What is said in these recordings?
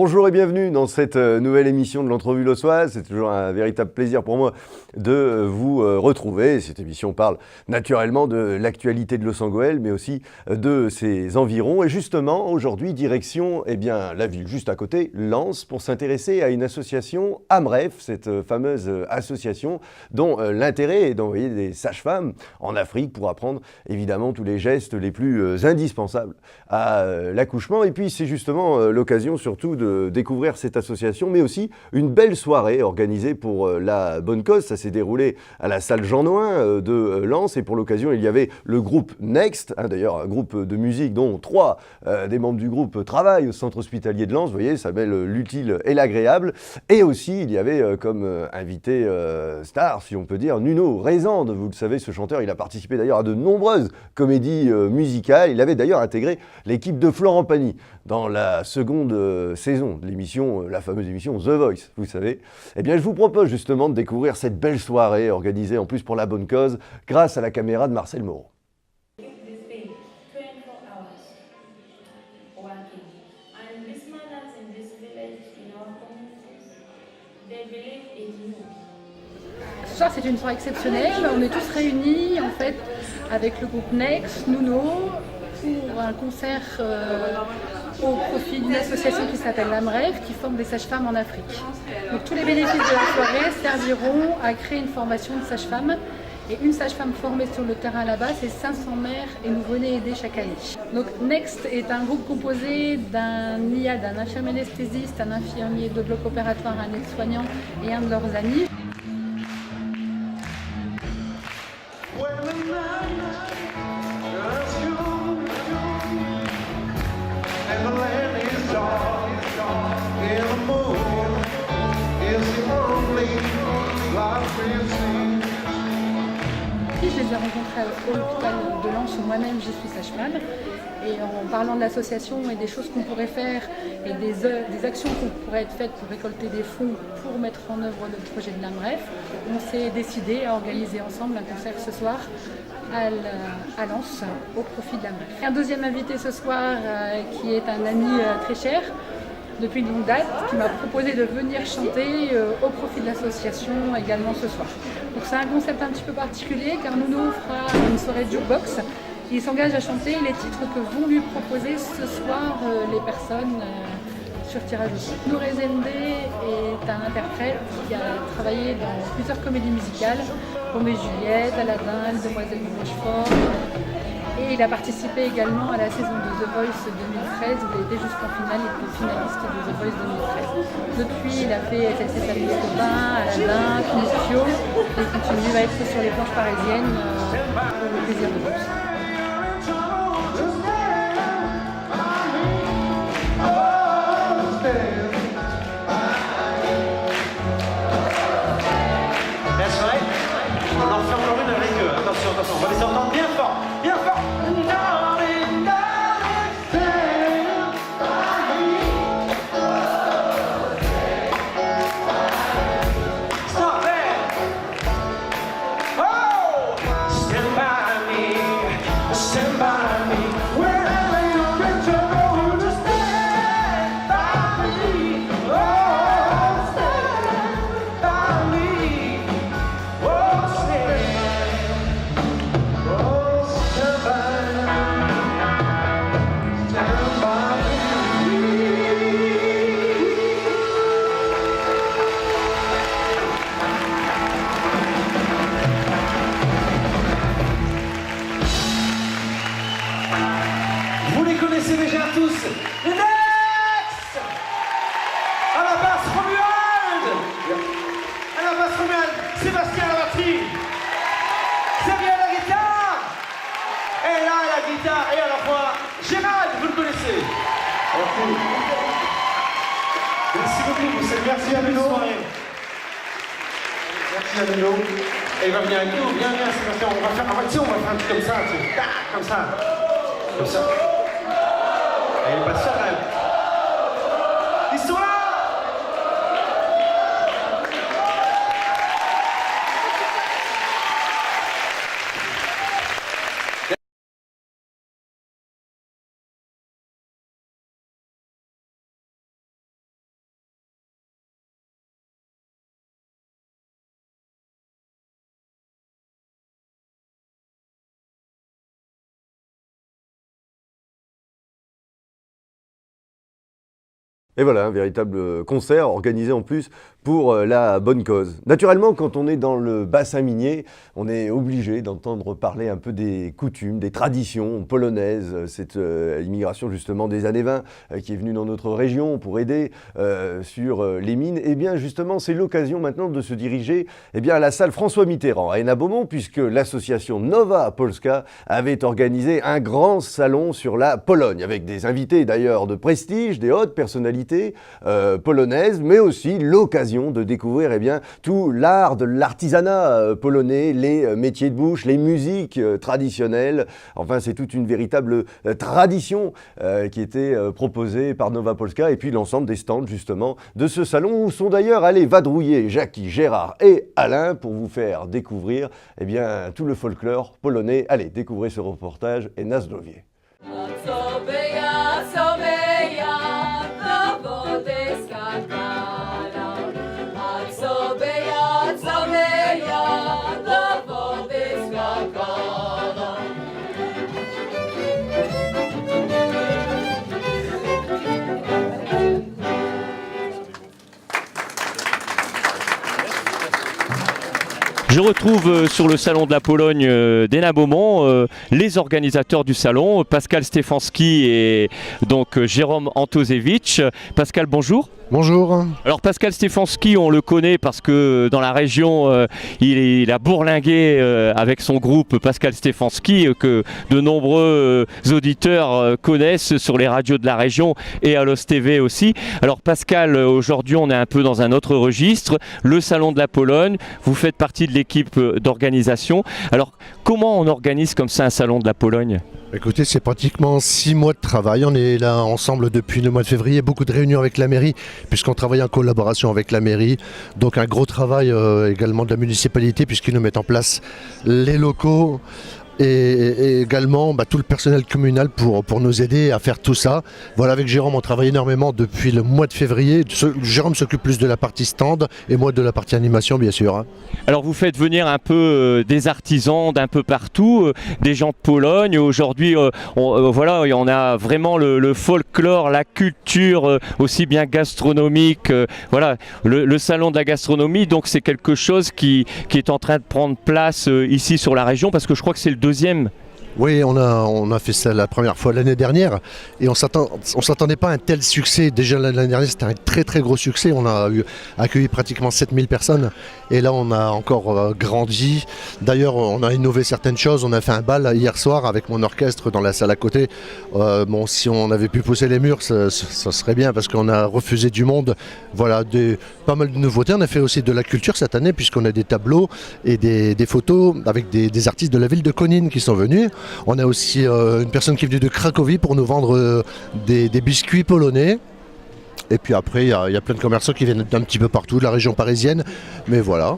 Bonjour et bienvenue dans cette nouvelle émission de l'Entrevue Lossoise. C'est toujours un véritable plaisir pour moi de vous retrouver. Cette émission parle naturellement de l'actualité de Los-en-Gohelle, mais aussi de ses environs. Et justement, aujourd'hui, direction la ville juste à côté, Lens, pour s'intéresser à une association AMREF, cette fameuse association dont l'intérêt est d'envoyer des sages-femmes en Afrique pour apprendre évidemment tous les gestes les plus indispensables à l'accouchement. Et puis c'est justement l'occasion surtout de découvrir cette association, mais aussi une belle soirée organisée pour la bonne cause. Ça s'est déroulé à la salle Jean Nouin de Lens, et pour l'occasion, il y avait le groupe Next, d'ailleurs un groupe de musique dont 3 des membres du groupe travaillent au centre hospitalier de Lens. Vous voyez, ça mêle l'utile et l'agréable. Et aussi, il y avait comme invité star, si on peut dire, Nuno Rezende. Vous le savez, ce chanteur, il a participé d'ailleurs à de nombreuses comédies musicales. Il avait d'ailleurs intégré l'équipe de Florent Pagny dans la seconde saison de l'émission, la fameuse émission The Voice, vous savez. Eh bien, je vous propose justement de découvrir cette belle soirée organisée en plus pour la bonne cause grâce à la caméra de Marcel Moreau. Ce soir, c'est une soirée exceptionnelle. On est tous réunis en fait avec le groupe Next, Nuno, pour un concert au profit d'une association qui s'appelle l'AMREF, qui forme des sages-femmes en Afrique. Donc tous les bénéfices de la soirée serviront à créer une formation de sages-femmes. Et une sage-femme formée sur le terrain là-bas, c'est 500 mères et nouveau-nés aidés chaque année. Donc Next est un groupe composé d'un IA, d'un infirmier anesthésiste, un infirmier de bloc opératoire, un aide-soignant et un de leurs amis. Je les ai rencontrés au l'hôpital de Lens où moi-même j'y suis sage-femme, et en parlant de l'association et des choses qu'on pourrait faire et des actions qui pourraient être faites pour récolter des fonds pour mettre en œuvre le projet de l'AMREF, on s'est décidé à organiser ensemble un concert ce soir à Lens au profit de l'AMREF. Un deuxième invité ce soir qui est un ami très cher depuis une longue date, qui m'a proposé de venir chanter au profit de l'association également ce soir. Donc c'est un concept un petit peu particulier car Nuno fera une soirée jukebox. Il s'engage à chanter les titres que vont lui proposer ce soir les personnes sur tirage au sort. Nuno Rezende est un interprète qui a travaillé dans plusieurs comédies musicales, Roméo et Juliette, Aladdin, Les Demoiselles de Rochefort. Et il a participé également à la saison de The Voice 2013 où il était jusqu'en finale, il était finaliste de The Voice 2013. Depuis, il a fait SLC Salut les copains, Aladdin, Pinocchio, et continue à être sur les planches parisiennes pour le plaisir de tous. On en fait encore une avec eux. Attention, attention, on va les entendre bien fort, bien fort. Stop it! Oh! Stand by me, wherever you're ready to go, just stand by me. Oh, stand by me. Oh, vous les connaissez déjà tous. Les Next! À la basse, Romuald! À la basse, Romuald. Sébastien à la batterie. Xavier à la guitare. Et là, à la guitare et à la fois Gérald, vous le connaissez. Okay. Merci beaucoup, merci à Nuno. Merci à Nuno. Et il va venir avec nous, viens, Sébastien, on va faire un truc comme ça, comme ça. Comme ça. Elle est pas seule, elle. Ils sont là! Et voilà, un véritable concert organisé en plus pour la bonne cause. Naturellement, quand on est dans le bassin minier, on est obligé d'entendre parler un peu des coutumes, des traditions polonaises, cette immigration justement des années 20 qui est venue dans notre région pour aider sur les mines. Et bien justement, c'est l'occasion maintenant de se diriger à la salle François Mitterrand à Hénin-Beaumont, puisque l'association Nowa Polska avait organisé un grand salon sur la Pologne, avec des invités d'ailleurs de prestige, des hautes personnalités polonaises, mais aussi l'occasion de découvrir tout l'art de l'artisanat polonais, les métiers de bouche, les musiques traditionnelles. Enfin, c'est toute une véritable tradition qui était proposée par Nowa Polska, et puis l'ensemble des stands justement de ce salon où sont d'ailleurs allés vadrouiller Jackie, Gérard et Alain pour vous faire découvrir tout le folklore polonais. Allez, découvrez ce reportage et Nazdrowie. Je retrouve sur le salon de la Pologne d'Hénin-Beaumont les organisateurs du salon, Pascal Stefanski et donc Jérôme Antosiewicz. Pascal, bonjour. Bonjour. Alors Pascal Stefanski, on le connaît parce que dans la région, il a bourlingué avec son groupe Pascal Stefanski, que de nombreux auditeurs connaissent sur les radios de la région et à l'OS TV aussi. Alors Pascal, aujourd'hui on est un peu dans un autre registre, le Salon de la Pologne, vous faites partie de l'équipe d'organisation. Alors comment on organise comme ça un Salon de la Pologne ? Écoutez, c'est pratiquement 6 mois de travail. On est là ensemble depuis le mois de février. Beaucoup de réunions avec la mairie, puisqu'on travaille en collaboration avec la mairie. Donc un gros travail également de la municipalité, puisqu'ils nous mettent en place les locaux. Et également tout le personnel communal pour nous aider à faire tout ça. Voilà, avec Jérôme, on travaille énormément depuis le mois de février. Jérôme s'occupe plus de la partie stand et moi de la partie animation, bien sûr. Alors vous faites venir un peu des artisans d'un peu partout, des gens de Pologne. Aujourd'hui, on a vraiment le folklore, la culture, aussi bien gastronomique. Voilà, le salon de la gastronomie, donc c'est quelque chose qui est en train de prendre place ici sur la région, parce que je crois que c'est le deuxième. Oui, on a fait ça la première fois l'année dernière et on s'attendait pas à un tel succès. Déjà l'année dernière, c'était un très très gros succès. On a accueilli pratiquement 7000 personnes et là on a encore grandi. D'ailleurs, on a innové certaines choses. On a fait un bal hier soir avec mon orchestre dans la salle à côté. Si on avait pu pousser les murs, ça serait bien parce qu'on a refusé du monde. Voilà, pas mal de nouveautés. On a fait aussi de la culture cette année puisqu'on a des tableaux et des photos avec des artistes de la ville de Konin qui sont venus. On a aussi une personne qui est venue de Cracovie pour nous vendre des biscuits polonais. Et puis après, il y a plein de commerçants qui viennent d'un petit peu partout, de la région parisienne. Mais voilà,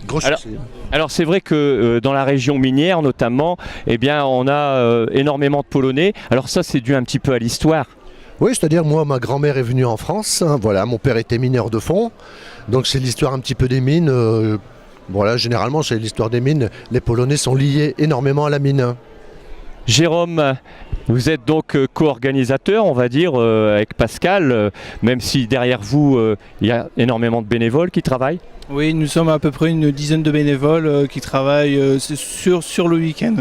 gros succès. Alors c'est vrai que dans la région minière notamment, on a énormément de Polonais. Alors ça, c'est dû un petit peu à l'histoire. Oui, c'est-à-dire moi, ma grand-mère est venue en France. Voilà, mon père était mineur de fond. Donc c'est l'histoire un petit peu des mines. Voilà, généralement, c'est l'histoire des mines. Les Polonais sont liés énormément à la mine. Jérôme, vous êtes donc co-organisateur, on va dire, avec Pascal, même si derrière vous, il y a énormément de bénévoles qui travaillent. Oui, nous sommes à peu près une dizaine de bénévoles qui travaillent sur le week-end.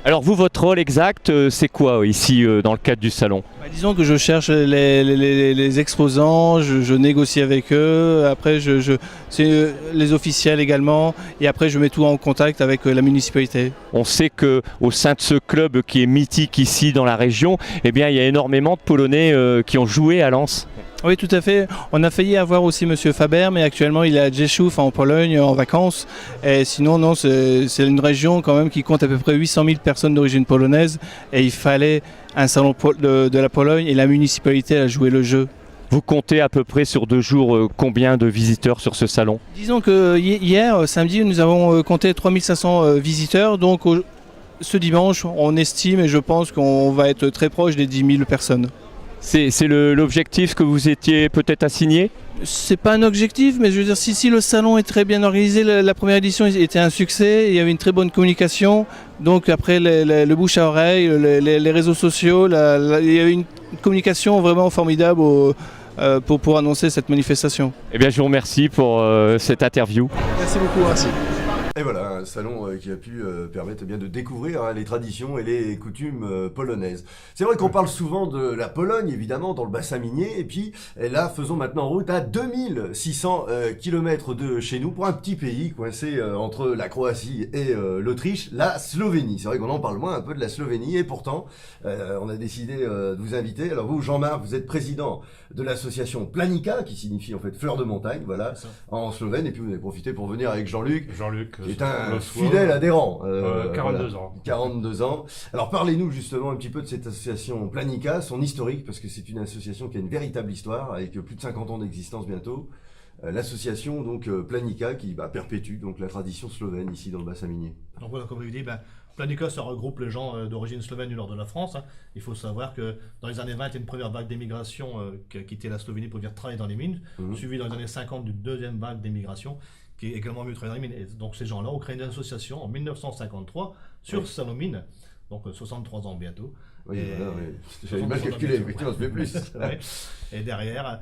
Alors vous, votre rôle exact, c'est quoi ici dans le cadre du salon ? Disons que je cherche les exposants, je négocie avec eux, après c'est les officiels également, et après je mets tout en contact avec la municipalité. On sait qu'au sein de ce club qui est mythique ici dans la région, il y a énormément de Polonais qui ont joué à Lens. Oui, tout à fait. On a failli avoir aussi Monsieur Faber, mais actuellement il est à Rzeszów en Pologne en vacances. Et sinon, non, c'est une région quand même qui compte à peu près 800 000 personnes d'origine polonaise. Et il fallait un salon de la Pologne et la municipalité a joué le jeu. Vous comptez à peu près sur 2 jours combien de visiteurs sur ce salon ? Disons que hier, samedi, nous avons compté 3500 visiteurs. Donc ce dimanche, on estime et je pense qu'on va être très proche des 10 000 personnes. C'est l'objectif que vous étiez peut-être assigné ? C'est pas un objectif, mais je veux dire, si le salon est très bien organisé, la première édition était un succès, il y avait une très bonne communication, donc après le bouche à oreille, les réseaux sociaux, il y avait une communication vraiment formidable pour annoncer cette manifestation. Eh bien, je vous remercie pour cette interview. Merci beaucoup. Merci. Et voilà, un salon qui a pu permettre bien de découvrir les traditions et les coutumes polonaises. C'est vrai qu'on parle souvent de la Pologne, évidemment, dans le bassin minier, et puis là, faisons maintenant route à 2600 km de chez nous, pour un petit pays coincé entre la Croatie et l'Autriche, la Slovénie. C'est vrai qu'on en parle moins un peu de la Slovénie, et pourtant, on a décidé de vous inviter. Alors vous, Jean-Marc, vous êtes président de l'association Planika, qui signifie en fait fleur de montagne, voilà, en slovène, et puis vous avez profité pour venir avec Jean-Luc. Qui est un fidèle adhérent. 42 ans. 42 ans. Alors parlez-nous justement un petit peu de cette association Planika, son historique, parce que c'est une association qui a une véritable histoire, avec plus de 50 ans d'existence bientôt. L'association donc Planika qui perpétue donc la tradition slovène ici dans le bassin minier. Donc voilà, comme je vous dis, Planika, ça regroupe les gens d'origine slovène du nord de la France. Il faut savoir que dans les années 20, il y a une première vague d'émigration qui a quitté la Slovénie pour venir travailler dans les mines, suivie dans les années 50 d'une deuxième vague d'émigration qui est également mieux travailler dans les mines. Et donc ces gens-là ont créé une association en 1953 sur Salomine, donc 63 ans bientôt. Oui, voilà, oui. J'avais mal calculé, effectivement, ça fait plus. Et derrière,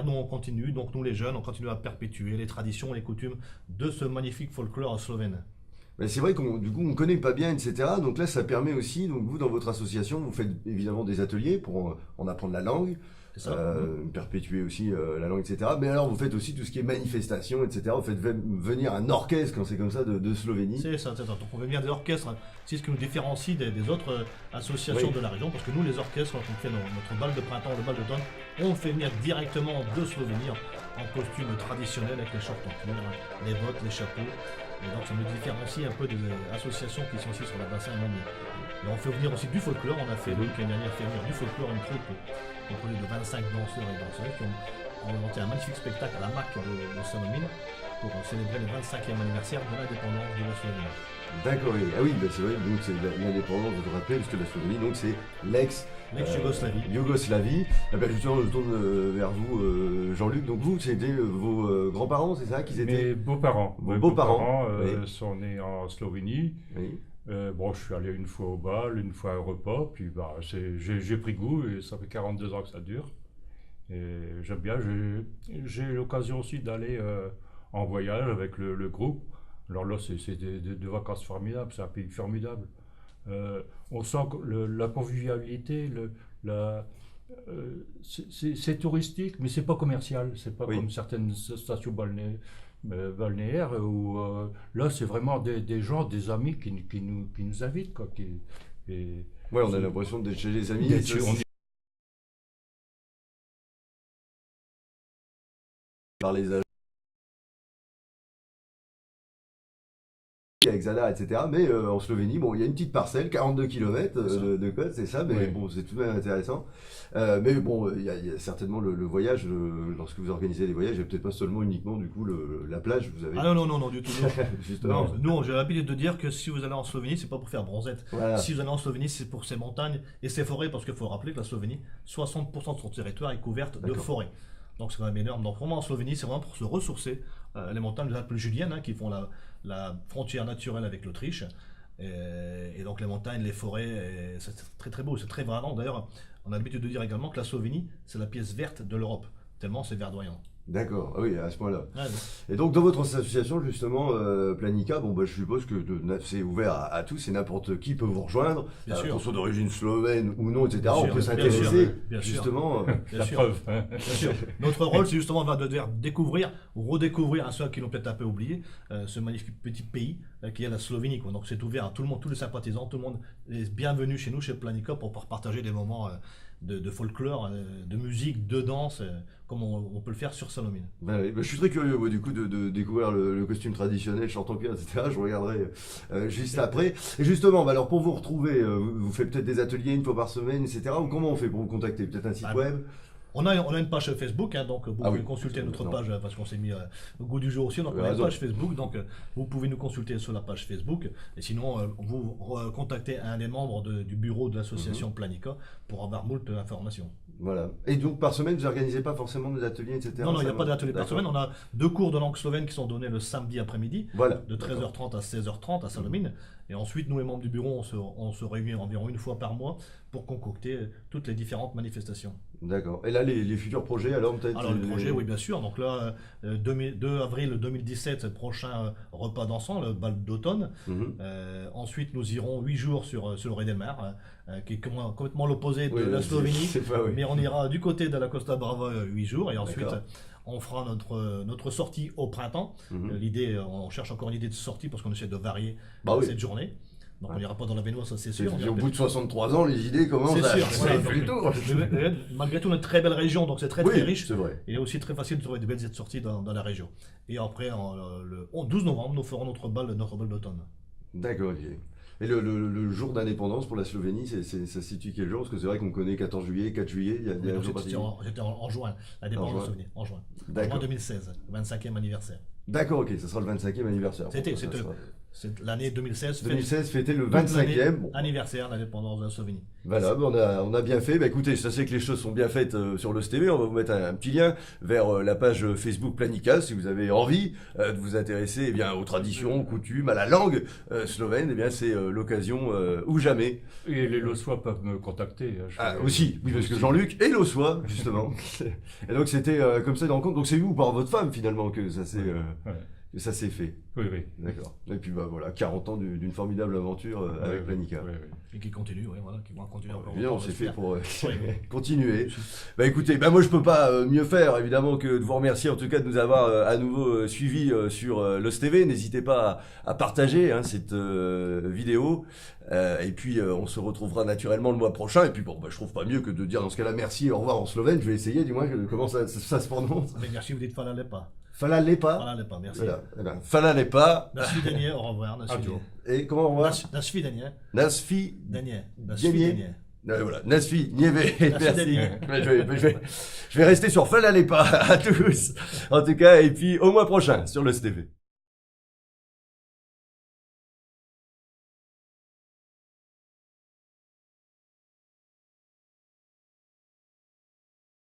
nous on continue, donc nous les jeunes, on continue à perpétuer les traditions et les coutumes de ce magnifique folklore slovène. C'est vrai qu'on du coup on connaît pas bien, etc. Donc là ça permet aussi, donc vous dans votre association, vous faites évidemment des ateliers pour en apprendre la langue, perpétuer aussi la langue, etc. Mais alors vous faites aussi tout ce qui est manifestation, etc. Vous faites venir un orchestre quand c'est comme ça de Slovénie. C'est ça, donc on fait venir des orchestres, c'est ce qui nous différencie des autres associations de la région, parce que nous les orchestres, quand on fait notre bal de printemps, le bal d'automne, on fait venir directement de Slovénie en costume traditionnel avec les shorts en cuir, les bottes, les chapeaux. Et donc ça nous différencie un peu des associations qui sont ici sur le bassin minier. Et on fait venir aussi du folklore, on a fait l'année dernière fait venir du folklore, une troupe composée de 25 danseurs et danseuses qui ont monté un magnifique spectacle à la MAC de Salomine pour célébrer le 25e anniversaire de l'indépendance de la Slovénie. D'accord, ah oui, c'est vrai, donc c'est l'indépendance, vous le rappelez, parce que la Slovénie, donc c'est l'ex-Yougoslavie. Justement, je tourne vers vous, Jean-Luc. Donc vous, c'était vos grands-parents, c'est ça qu'ils étaient? Mes beaux-parents. Vos beaux-parents sont nés en Slovénie. Oui. Je suis allé une fois au bal, une fois à un repas, puis j'ai pris goût et ça fait 42 ans que ça dure. Et j'aime bien, j'ai l'occasion aussi d'aller en voyage avec le groupe. Alors là, c'est des vacances formidables, c'est un pays formidable. On sent que la convivialité, c'est touristique, mais c'est pas commercial. C'est pas comme certaines stations balnéaires où là, c'est vraiment des gens, des amis qui nous invitent, quoi. On a l'impression d'être chez les amis. Par les âges. Avec Zadar, etc. Mais en Slovénie, il y a une petite parcelle, 42 km de côte, c'est ça, mais c'est tout de même intéressant. Mais il y a certainement le voyage, lorsque vous organisez des voyages, il n'y a peut-être pas seulement uniquement du coup la plage, vous avez... Ah non, du tout. Justement. Nous, j'ai l'habitude de dire que si vous allez en Slovénie, c'est pas pour faire bronzette. Voilà. Si vous allez en Slovénie, c'est pour ses montagnes et ses forêts, parce qu'il faut rappeler que la Slovénie, 60% de son territoire est couverte de forêts. Donc c'est quand même énorme. Donc vraiment en Slovénie, c'est vraiment pour se ressourcer. Les montagnes des Alpes juliennes qui font la frontière naturelle avec l'Autriche. Et donc les montagnes, les forêts, c'est très très beau, c'est très verdant. D'ailleurs, on a l'habitude de dire également que la Slovénie, c'est la pièce verte de l'Europe, tellement c'est verdoyant. D'accord, oui, à ce point-là. Et donc dans votre association, justement, Planika, je suppose que c'est ouvert à tous et n'importe qui peut vous rejoindre, qu'on soit d'origine slovène ou non, etc. On peut s'intéresser, justement. La preuve. Bien sûr. Notre rôle, c'est justement de faire découvrir ou redécouvrir à ceux qui l'ont peut-être un peu oublié, ce magnifique petit pays qui est la Slovénie. Donc c'est ouvert à tout le monde, tous les sympathisants, tout le monde est bienvenu chez nous, chez Planika, pour pouvoir partager des moments de folklore, de musique, de danse, comme on peut le faire sur Salomine. Je suis très curieux du coup de découvrir le costume traditionnel, chantant cuir, etc. Je regarderai juste après. Et justement, alors pour vous retrouver, vous faites peut-être des ateliers une fois par semaine, etc. Ou comment on fait pour vous contacter? Peut-être un site web? On a une page Facebook, donc vous pouvez consulter notre page, parce qu'on s'est mis au goût du jour aussi, donc on a une page Facebook, donc vous pouvez nous consulter sur la page Facebook, et sinon vous contactez un des membres du bureau de l'association Planika pour avoir moult informations. Voilà. Et donc par semaine, vous n'organisez pas forcément des ateliers, etc. Non, il n'y a pas d'atelier par semaine. On a 2 cours de langue slovène qui sont donnés le samedi après-midi, de 13h30 à 16h30 à Salomine. Et ensuite, nous, les membres du bureau, on se réunit environ une fois par mois pour concocter toutes les différentes manifestations. D'accord. Et là, les futurs projets, alors peut-être. Alors le projet, oui, bien sûr. Donc là, 2 avril 2017, c'est le prochain repas dansant, le bal d'automne. Ensuite, nous irons 8 jours sur le Ré-del-Mar, qui est complètement l'opposé de la Slovénie. Mais on ira du côté de la Costa Brava 8 jours. Et ensuite, on fera notre sortie au printemps. L'idée, on cherche encore une idée de sortie parce qu'on essaie de varier cette journée. Donc on n'ira pas dans la baignoire, ça c'est sûr. Au bout de 63 ans, les idées commencent à faire le tour. Malgré tout, une très belle région, donc c'est très riche. C'est vrai. Il est aussi très facile de trouver de belles sorties dans la région. Et après, le 12 novembre, nous ferons notre bal d'automne. D'accord, ok. Et le jour d'indépendance pour la Slovénie, ça se situe quel jour? Parce que c'est vrai qu'on connaît 14 juillet, 4 juillet, il y a un jour particulier. C'était en juin, l'indépendance de la Slovénie, en juin. En juin 2016, 25e anniversaire. D'accord, ok, ça sera le 25e anniversaire. C'est l'année 2016. 2016 fêtait le 25e anniversaire de l'indépendance de la Slovénie. Voilà, on a bien fait. Bah, écoutez, ça c'est que les choses sont bien faites sur l'OSTV. On va vous mettre un petit lien vers la page Facebook Planica si vous avez envie de vous intéresser aux traditions, aux coutumes, à la langue slovène. C'est l'occasion ou jamais. Et les Lossois peuvent me contacter. Aussi, oui, parce que Jean-Luc est Lossois, justement. Et donc c'était comme ça une rencontre. Donc c'est vous par votre femme finalement que ça s'est... que ça s'est fait. Oui, oui. D'accord. Et puis voilà, 40 ans d'une formidable aventure avec Planica. Et qui continue, qui va continuer encore. Évidemment, c'est fait pour continuer. Écoutez, moi je peux pas mieux faire évidemment que de vous remercier en tout cas de nous avoir à nouveau suivis sur l'OSTV. N'hésitez pas à partager cette vidéo. Et puis on se retrouvera naturellement le mois prochain. Et puis je trouve pas mieux que de dire dans ce cas-là merci et au revoir en slovène. Je vais essayer du moins comment ça se prononce. Mais merci, vous dites Fala Lepa. Fala Lepa. Fala Lepa, merci. Voilà. Fala Lepa. Nasvidenie, au revoir. Et comment on va? Nasvidenie. Nasvidenie. Voilà. Nasfi, Nieve, merci. Je vais rester sur Fala Lepa à tous. En tout cas, et puis au mois prochain sur l'OSTV.